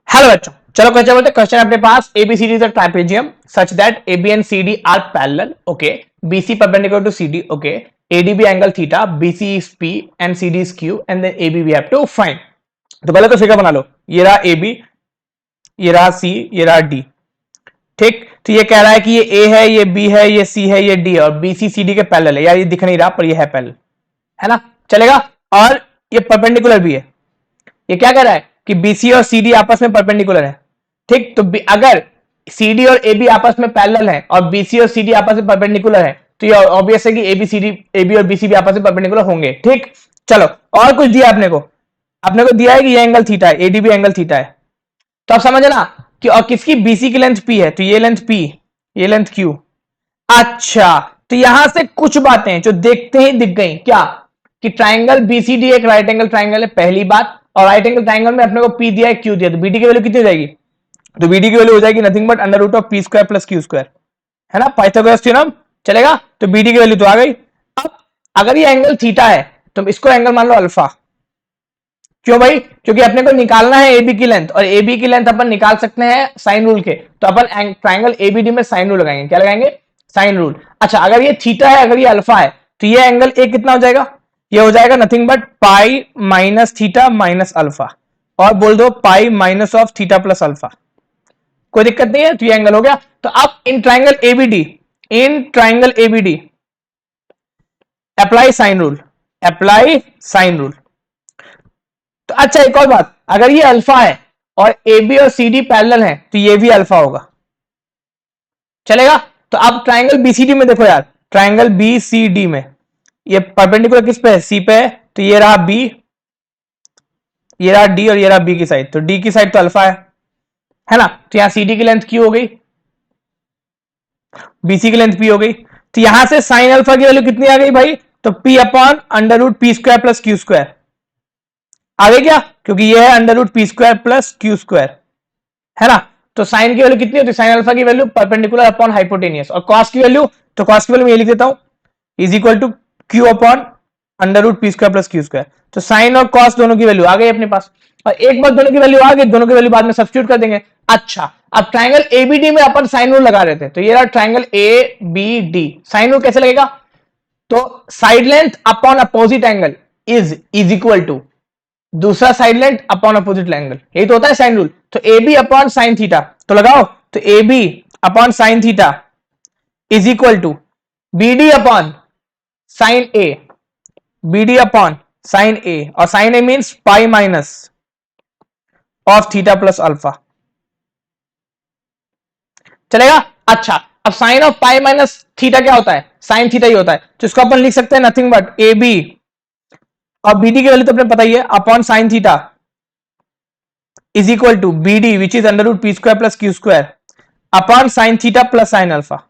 Hello बच्चों, चलो question बोलते हैं। क्वेश्चन अपने पास ABCD is a trapezium such that AB and CD are parallel, okay, BC perpendicular to CD, okay, ADB angle theta, BC is P and CD is Q and then AB we have to find। तो पहले तो figure बना लो, ये रहा AB, ये रहा C, ये रहा D। ठीक, तो ये कह रहा है कि ये A है, ये B है, ये C है, ये D है और BC CD के पैरेलल है। यार ये दिख नहीं रहा पर ये है पैरेलल, है ना, चलेगा। और ये परपेंडिकुलर भी है। ये क्या कह रहा है कि BC और CD आपस में परपेंडिकुलर है। ठीक, तो अगर CD और AB आपस में पैरेलल है और BC और CD आपस में परपेंडिकुलर है तो ये ऑब्वियस है कि AB और BC भी आपस में परपेंडिकुलर होंगे। ठीक, चलो और कुछ दिया आपने को दिया है कि ये एंगल थीटा है, ADB एंगल थीटा है। तो आप समझ ना कि और किसकी BC की लेंथ P है, तो ये लेंथ P, ये लेंथ Q। अच्छा, तो यहां से कुछ बातें जो देखते ही दिख गई क्या, कि ट्राइंगल BCD एक राइट एंगल ट्राइंगल है, पहली बात। और राइट एंगल ट्राइंगल में अपने को P दिया है, Q दिया, तो BD की वैल्यू कितनी हो जाएगी, तो BD की वैल्यू हो जाएगी nothing but under root of P square plus Q square, है ना, पाइथागोरस थ्योरम। चलेगा, तो BD की वैल्यू तो आ गई। अब अगर ये एंगल थीटा है तो इसको एंगल मान लो अल्फा। क्यों भाई, क्योंकि अपने को निकालना है AB की लेंथ और AB की लेंथ अपन निकाल सकते हैं साइन रूल के, तो अपन ट्राइंगल ABD में साइन रूल लगाएंगे। क्या लगाएंगे, साइन रूल। अच्छा, अगर ये थीटा है, अगर ये अल्फा है, तो ये एंगल A कितना हो जाएगा, ये हो जाएगा nothing but pi minus theta minus alpha, और बोल दो पाई minus of theta plus alpha. कोई दिक्कत नहीं है, तो ये एंगल हो गया। तो अब in triangle ABD apply sine rule, apply sine rule. तो अच्छा, एक और बात, अगर ये अल्फा है और AB और CD पैरेलल है तो ये भी अल्फा होगा। चलेगा, तो अब ट्राइंगल BCD में देखो यार, ट्राइंगल BCD में ये परपेंडिकुलर किस पे है, C पे है, तो ये रहा B, ये रहा D और ये रहा B की साइड, तो D की साइड तो अल्फा है ना, तो यहां CD की लेंथ Q हो गई, BC की लेंथ P हो गई। तो यहां से साइन अल्फा की वैल्यू कितनी आ गई भाई, तो P upon under root P square plus Q square आ गई क्या, क्योंकि ये है under root P square plus Q square, है ना। तो साइन की वैल्यू कितनी होती है, साइन अल्फा की वैल्यू परपेंडिकुलर अपॉन हाइपोटेनियस, और कॉस की वैल्यू, तो कॉस की वैल्यू मैं ये लिख देता हूं, is equal to Q upon under root P square plus Q square. तो साइन और कॉस दोनों की वैल्यू आ गई अपने पास, और एक बार दोनों की वैल्यू आ गई, दोनों की वैल्यू बाद में सब्स्टिट्यूट कर देंगे। अच्छा, अब ट्राइंगल ABD में अपन साइन रूल लगा रहे थे, तो ये रहा ट्राइंगल ABD, साइन रूल कैसे लगेगा, तो side length upon opposite angle is equal to दूसरा side length upon opposite angle, यही तो होता है साइन रूल। तो AB अपॉन साइन थीटा, तो लगाओ, तो AB upon sine theta is equal to BD upon sine A, BD upon sine A, और sine A means pi minus of theta plus alpha. चलेगा। अच्छा, अब sine of pi minus theta क्या होता है, साइन थीटा ही होता है, तो इसको अपन लिख सकते हैं नथिंग बट AB, और BD की वैल्यू तो अपने पता ही है, upon sine theta is equal to BD which is under root P square plus Q square upon sine theta plus sine alpha.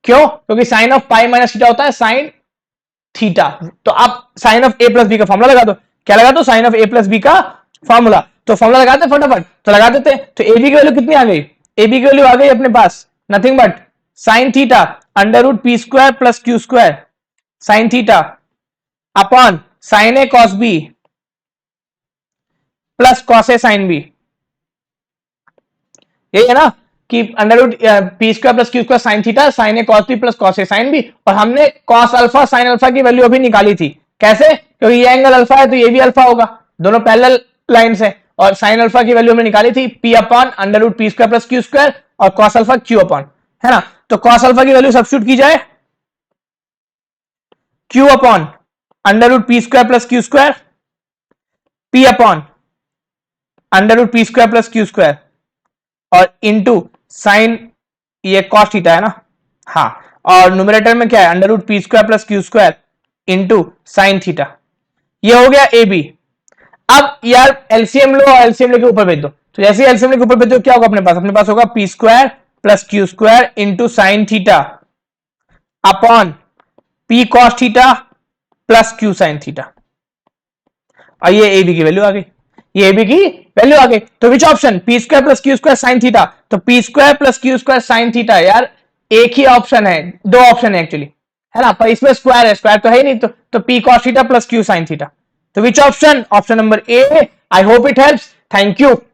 क्यों, क्योंकि sine of pi minus theta होता है साइन थीटा। तो आप sine of A plus B का formula लगा दो, क्या लगा दो, sine of A plus B का फॉर्मूला। तो फॉर्मूला लगाते फटाफट, तो लगा देते। तो AB की वैल्यू कितनी आ गई, AB की वैल्यू आ गई अपने पास nothing but sine theta under root P square plus Q square sine theta upon sine A cos B plus cos A sine B। यही है ना, कि under root P square plus Q square sine theta sine A cos B plus cos A sine B, और हमने cos alpha sine alpha की value अभी निकाली थी। कैसे, क्योंकि ये एंगल अल्फा है तो ये भी अल्फा होगा, दोनों पैरेलल लाइंस है, और साइन अल्फा की वैल्यू हमने निकाली थी P upon under root P square plus Q square, और कॉस अल्फा Q अपॉन, है ना। तो कॉस अल्फा की वैल्यू सब्स्टिट्यूट की जाए, Q upon under root P square plus Q square, P upon under root P square plus Q square, और into sine, ये cos theta है ना, हाँ, और न्यूमरेटर में क्या है, under root P square plus Q square into sine theta. ये हो गया AB। अब यार एलसीएम लो, और एलसीएम लेके ऊपर भेज दो, तो जैसे एलसीएम लेके ऊपर भेज दो क्या होगा अपने पास होगा P square plus Q square into sine theta upon P cos theta plus Q sine theta, और ये AB की वैल्यू आ गई, ये AB की वैल्यू आ गई। तो which option, P square plus Q square sine theta, तो P square plus Q square sine theta, यार एक ही ऑप्शन है, दो ऑप्शन है एक्चुअली, है ना, पर इसमें स्क्वायर है, स्क्वायर तो है ही नहीं, तो P cos theta plus Q sine theta. तो which option, option number A। I hope it helps. Thank you.